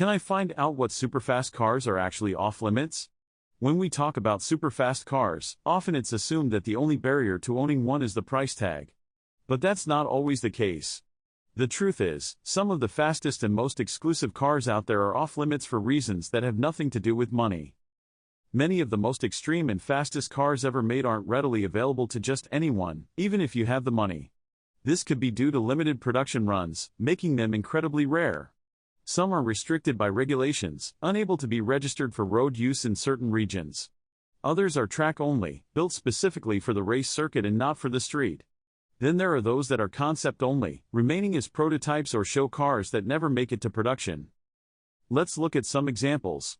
Can I find out what superfast cars are actually off-limits? When we talk about superfast cars, often it's assumed that the only barrier to owning one is the price tag. But that's not always the case. The truth is, some of the fastest and most exclusive cars out there are off-limits for reasons that have nothing to do with money. Many of the most extreme and fastest cars ever made aren't readily available to just anyone, even if you have the money. This could be due to limited production runs, making them incredibly rare. Some are restricted by regulations, unable to be registered for road use in certain regions. Others are track-only, built specifically for the race circuit and not for the street. Then there are those that are concept-only, remaining as prototypes or show cars that never make it to production. Let's look at some examples.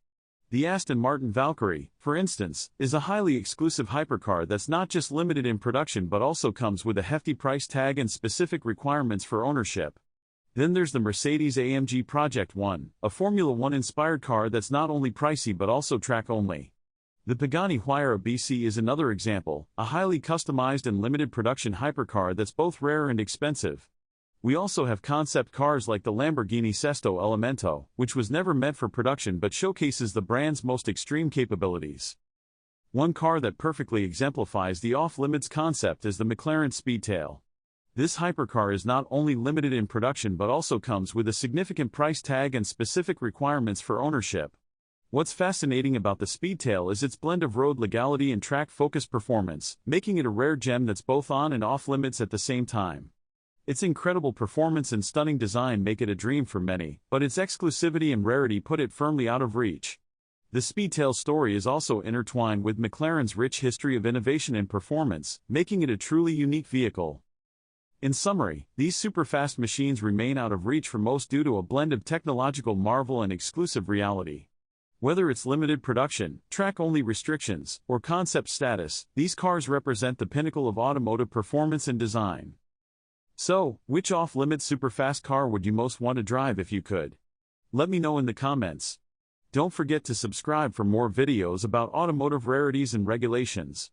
The Aston Martin Valkyrie, for instance, is a highly exclusive hypercar that's not just limited in production but also comes with a hefty price tag and specific requirements for ownership. Then there's the Mercedes-AMG Project 1, a Formula One-inspired car that's not only pricey but also track-only. The Pagani Huayra BC is another example, a highly customized and limited production hypercar that's both rare and expensive. We also have concept cars like the Lamborghini Sesto Elemento, which was never meant for production but showcases the brand's most extreme capabilities. One car that perfectly exemplifies the off-limits concept is the McLaren Speedtail. This hypercar is not only limited in production but also comes with a significant price tag and specific requirements for ownership. What's fascinating about the Speedtail is its blend of road legality and track-focused performance, making it a rare gem that's both on and off-limits at the same time. Its incredible performance and stunning design make it a dream for many, but its exclusivity and rarity put it firmly out of reach. The Speedtail story is also intertwined with McLaren's rich history of innovation and performance, making it a truly unique vehicle. In summary, these superfast machines remain out of reach for most due to a blend of technological marvel and exclusive reality. Whether it's limited production, track-only restrictions, or concept status, these cars represent the pinnacle of automotive performance and design. So, which off-limits superfast car would you most want to drive if you could? Let me know in the comments. Don't forget to subscribe for more videos about automotive rarities and regulations.